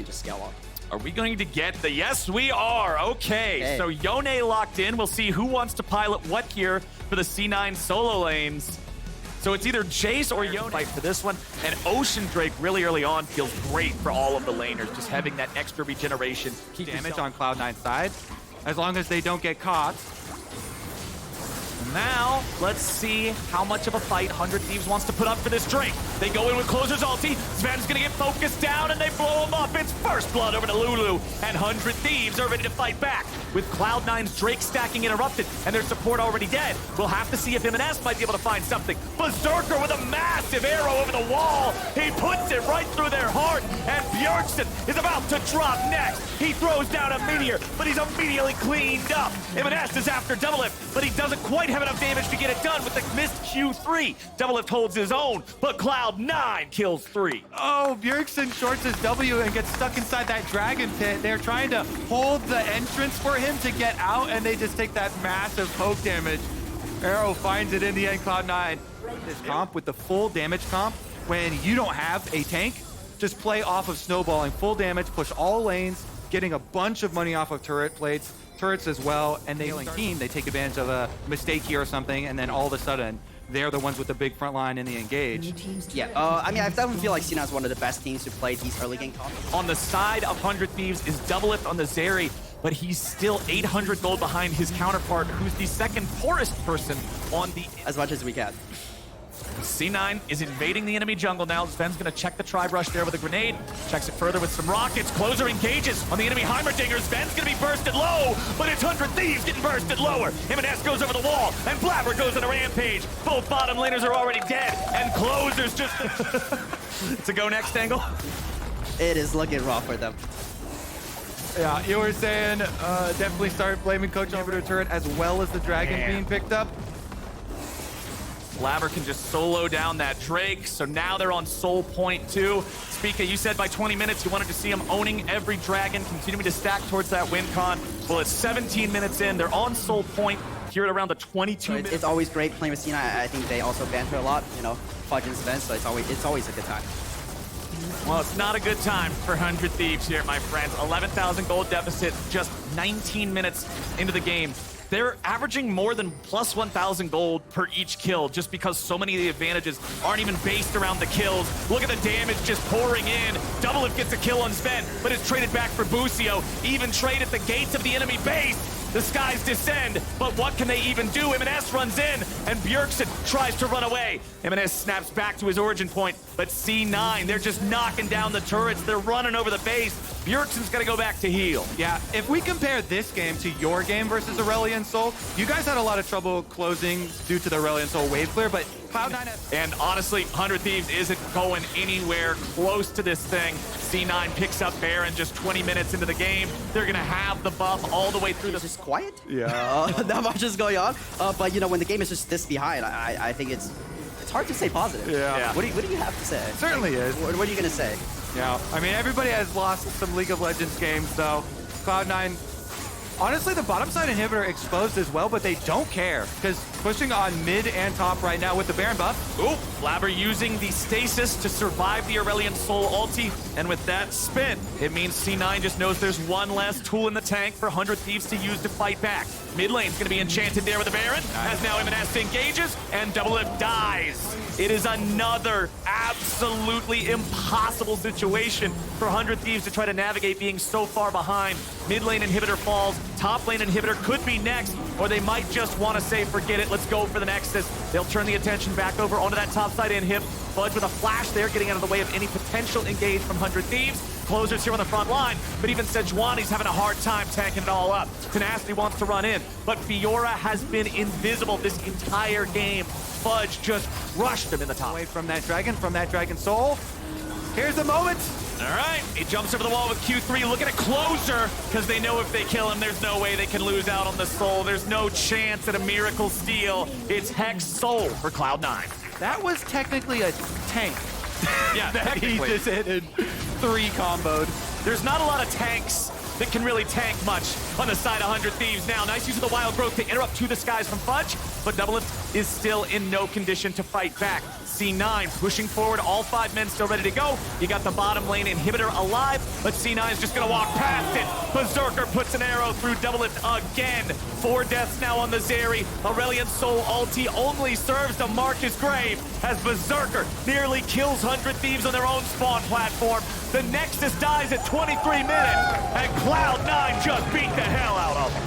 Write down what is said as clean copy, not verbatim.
just scale up. Are we going to get the... Yes, we are. Okay, so Yone locked in. We'll see who wants to pilot what here for the C9 solo lanes. So it's either Jace or Yone fight for this one. And Ocean Drake really early on feels great for all of the laners, just having that extra regeneration. Keep damage on Cloud9's side, as long as they don't get caught. Now, let's see how much of a fight 100 Thieves wants to put up for this Drake. They go in with Closer's ulti. Sven's gonna get focused down and they blow him up. It's first blood over to Lulu. And 100 Thieves are ready to fight back. With Cloud9's Drake stacking interrupted and their support already dead, we'll have to see if M&S might be able to find something. Berserker with a massive arrow over the wall. He puts it right through their heart. And Bjergsen is about to drop next. He throws down a meteor, but he's immediately cleaned up. M&S is after Doublelift, but he doesn't quite have enough damage to get it done with the missed Q3. Doublelift holds his own, but Cloud9 kills 3. Oh, Bjergsen shorts his W and gets stuck inside that dragon pit. They're trying to hold the entrance for him to get out, and they just take that massive poke damage. Arrow finds it in the end, Cloud9. This comp with the full damage comp, when you don't have a tank, just play off of snowballing, full damage, push all lanes, getting a bunch of money off of turret plates, turrets as well, and they team, they take advantage of a mistake here or something, and then all of a sudden, they're the ones with the big front line in the engage. Yeah, I mean, I definitely feel like C9 is one of the best teams to play these early game comps. On the side of 100 Thieves is Doublelift on the Zeri, but he's still 800 gold behind his counterpart, who's the second poorest person on the... As much as we can. C9 is invading the enemy jungle now. Sven's gonna check the Tribe Rush there with a grenade. Checks it further with some rockets. Closer engages on the enemy Heimerdinger. Sven's gonna be bursted low, but it's 100 Thieves getting bursted lower. M&S goes over the wall, and Blabber goes on a rampage. Both bottom laners are already dead, and Closer's just... It's a go next angle. It is looking rough for them. Yeah, you were saying definitely start blaming Coach over the turret as well as the dragon being picked up. Blabber can just solo down that Drake, so now they're on Soul Point 2. Spica, you said by 20 minutes you wanted to see him owning every dragon, continuing to stack towards that win con. Well, it's 17 minutes in. They're on Soul Point here at around the 22 minutes. It's always great playing with C9. I think they also banter a lot, you know, Fudge and Sven, so it's always a good time. Well, it's not a good time for 100 Thieves here, my friends. 11,000 gold deficit, just 19 minutes into the game. They're averaging more than plus 1,000 gold per each kill just because so many of the advantages aren't even based around the kills. Look at the damage just pouring in. Doublelift gets a kill on Sven, but it's traded back for Busio. Even trade at the gates of the enemy base. The skies descend, but what can they even do? M&S runs in, and Bjergsen tries to run away. M&S snaps back to his origin point, but C9, they're just knocking down the turrets. They're running over the base. Bjergsen's gonna go back to heal. Yeah, if we compare this game to your game versus Aurelion Sol, you guys had a lot of trouble closing due to the Aurelion Sol wave clear, but Cloud9... And honestly, 100 Thieves isn't going anywhere close to this thing. C9 picks up Baron just 20 minutes into the game. They're gonna have the buff all the way through It's just quiet. Yeah. Not much is going on. But, you know, when the game is just this behind, I think it's hard to say positive. Yeah. What do you have to say? It certainly is. What are you going to say? Yeah, I mean, everybody has lost some League of Legends games, though. Cloud9, honestly, the bottom side inhibitor exposed as well, but they don't care, because pushing on mid and top right now with the Baron buff. Ooh, Blabber using the stasis to survive the Aurelion Sol ulti, and with that spin, it means C9 just knows there's one less tool in the tank for 100 Thieves to use to fight back. Mid lane's gonna be enchanted there with the Baron, as now M&S engages, and Doublelift dies. It is another absolutely impossible situation for 100 Thieves to try to navigate being so far behind. Mid lane inhibitor falls, top lane inhibitor could be next, or they might just want to say, forget it, let's go for the Nexus. They'll turn the attention back over onto that top side inhib. Fudge with a flash there, getting out of the way of any potential engage from 100 Thieves. Closers here on the front line, but even Sejuani's having a hard time tanking it all up. Tenacity wants to run in, but Fiora has been invisible this entire game. Fudge just crushed him in the top. Away from that Dragon Soul. Here's the moment. All right, he jumps over the wall with Q3, looking at Closer, because they know if they kill him, there's no way they can lose out on the Soul. There's no chance at a miracle steal. It's Hex Soul for Cloud9. That was technically a tank. Yeah, that he just hit in 3 comboed. There's not a lot of tanks that can really tank much on the side of 100 Thieves now. Nice use of the Wild Growth to interrupt To the Skies from Fudge, but Doublelift is still in no condition to fight back. C9 pushing forward, all 5 men still ready to go. You got the bottom lane inhibitor alive, but C9 is just gonna walk past it. Berserker puts an arrow through double lift again. 4 deaths now on the Zeri. Aurelion Sol ulti only serves to mark his grave as Berserker nearly kills 100 Thieves on their own spawn platform. The Nexus dies at 23 minutes, and Cloud9 just beat the hell out of them.